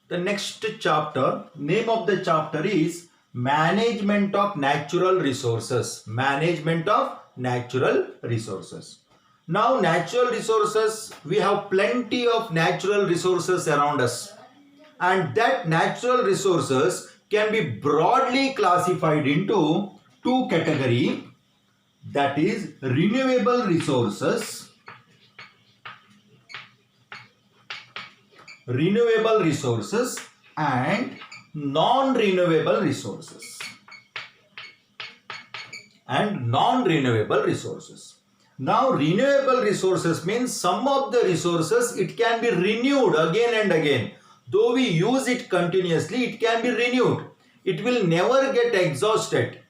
The next chapter, name of the chapter is Management of Natural Resources. Management of Natural Resources. Now, natural resources, we have plenty of natural resources around us, and that natural resources can be broadly classified into two categories, that is renewable resources and non-renewable resources. Now, renewable resources means some of the resources, it can be renewed again and again. Though we use it continuously, it can be renewed. It will never get exhausted.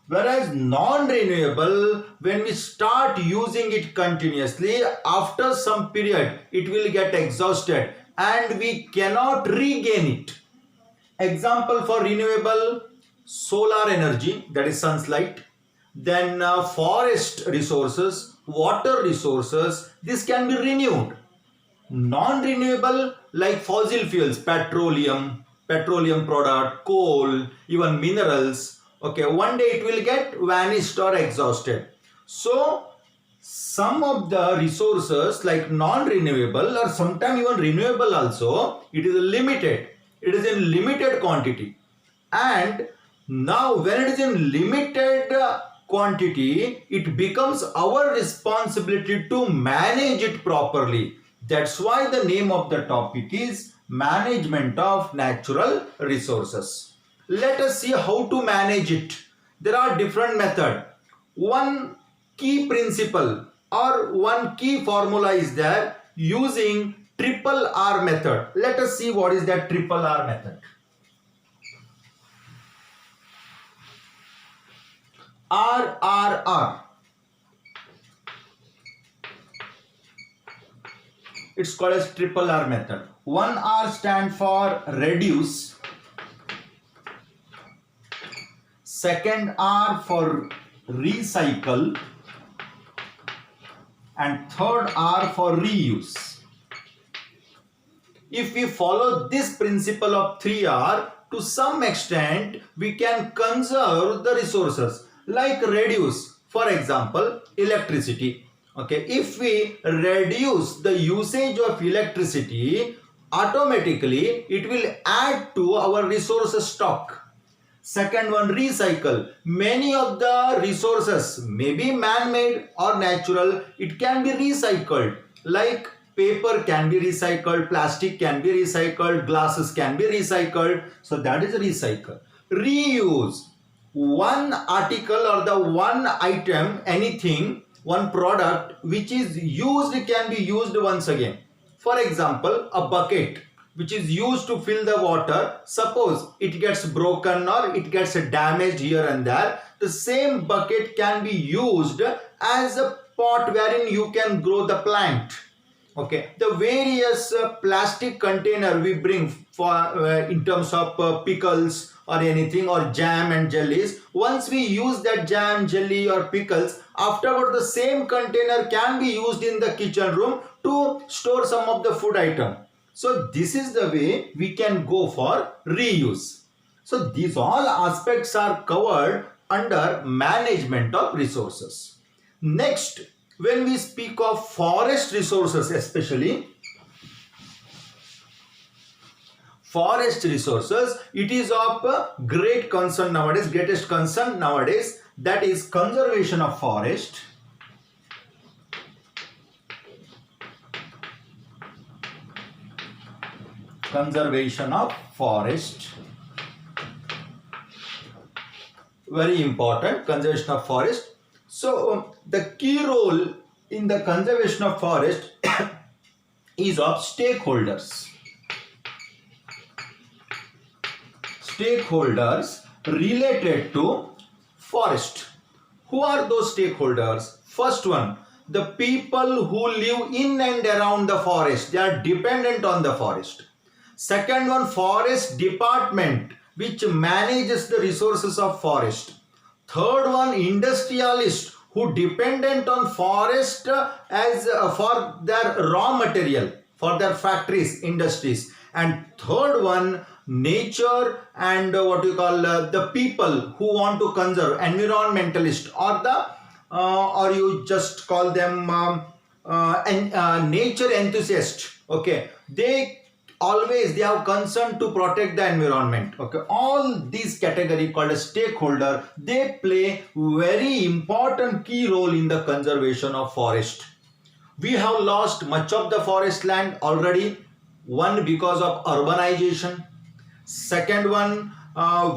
Whereas non-renewable, when we start using it continuously, after some period, it will get exhausted and we cannot regain it. Example for renewable: solar energy, that is sunlight, then forest resources, water resources, this can be renewed. Non-renewable, like fossil fuels, petroleum product, coal, even minerals, okay, one day it will get vanished or exhausted. So some of the resources like non-renewable or sometimes even renewable also, it is limited. It is in limited quantity. And now when it is in limited quantity, it becomes our responsibility to manage it properly. That's why the name of the topic is Management of Natural Resources. Let us see how to manage it. There are different methods. One key principle or one key formula is there using triple R method. Let us see what is that triple R method. RRR. It's called as triple R method. One R stand for reduce, second R for recycle, and third R for reuse. If we follow this principle of 3R, to some extent we can conserve the resources. Like reduce, for example, electricity. Okay, if we reduce the usage of electricity, automatically it will add to our resources stock. Second one, recycle. Many of the resources may be man-made or natural, it can be recycled. Like paper can be recycled, plastic can be recycled, glasses can be recycled. So that is recycle. Reuse. One article or the one item, anything, one product which is used can be used once again. For example, a bucket which is used to fill the water, suppose it gets broken or it gets damaged here and there, the same bucket can be used as a pot wherein you can grow the plant. Okay, the various plastic container we bring for in terms of pickles or anything, or jam and jellies, once we use that jam, jelly or pickles, afterward the same container can be used in the kitchen room to store some of the food item. So this is the way we can go for reuse. So these all aspects are covered under management of resources. Next, when we speak of forest resources, especially forest resources, it is of great concern nowadays, greatest concern nowadays, that is conservation of forest. Conservation of forest. Very important, conservation of forest. So the key role in the conservation of forest is of stakeholders. Stakeholders related to forest. Who are those stakeholders? First one, the people who live in and around the forest. They are dependent on the forest. Second one, forest department, which manages the resources of forest. Third one, industrialist, who dependent on forest as for their raw material, for their factories, industries. And third one, nature and what you call the people who want to conserve, environmentalist, or the or you just call them nature enthusiast. Okay, they have concern to protect the environment. Okay, all these category called a stakeholder, they play very important key role in the conservation of forest. We have lost much of the forest land already. One, because of urbanization. Second one,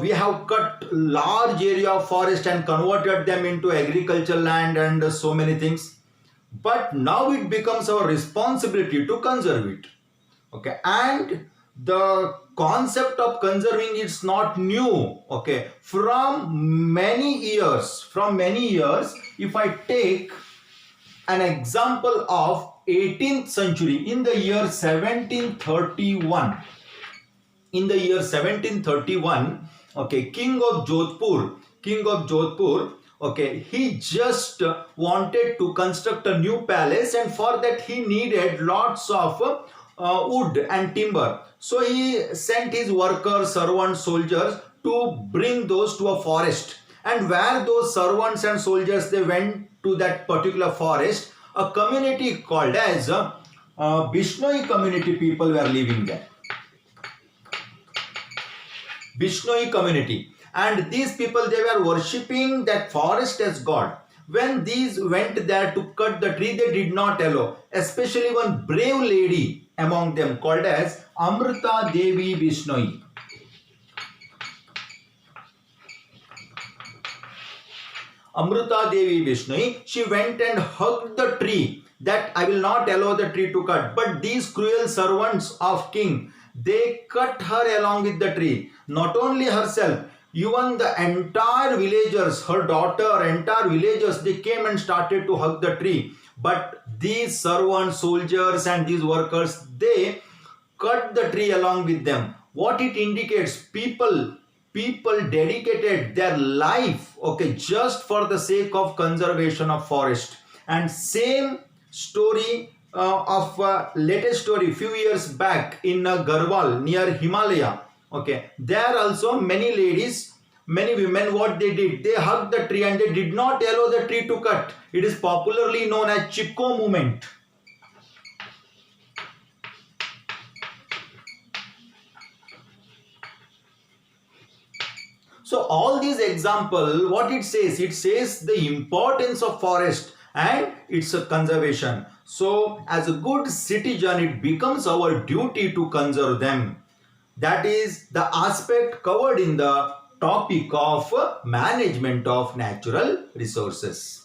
we have cut large area of forest and converted them into agricultural land and so many things. But now it becomes our responsibility to conserve it. Okay, and the concept of conserving is not new. Okay, from many years, if I take an example of 18th century, in the year 1731, okay, king of Jodhpur, okay, he just wanted to construct a new palace, and for that he needed lots of wood and timber. So he sent his workers, servants, soldiers to bring those to a forest. And where those servants and soldiers, they went to that particular forest, a community called as Bishnoi community people were living there. Bishnoi community, and these people, they were worshipping that forest as god. When these went there to cut the tree, they did not allow, especially one brave lady among them called as Amrita Devi Bishnoi. Amrita Devi Bishnoi, she went and hugged the tree, that I will not allow the tree to cut. But these cruel servants of king, they cut her along with the tree. Not only herself, even the entire villagers, her daughter, entire villagers, they came and started to hug the tree. But these servants, soldiers, and these workers, they cut the tree along with them. What it indicates, people dedicated their life, okay, just for the sake of conservation of forest. And same story of latest story few years back in Garhwal near Himalaya. Okay, there also many ladies, many women, what they did, they hugged the tree and they did not allow the tree to cut. It is popularly known as Chipko movement. So all these example, what it says the importance of forest and its conservation. So as a good citizen, it becomes our duty to conserve them. That is the aspect covered in the topic of management of natural resources.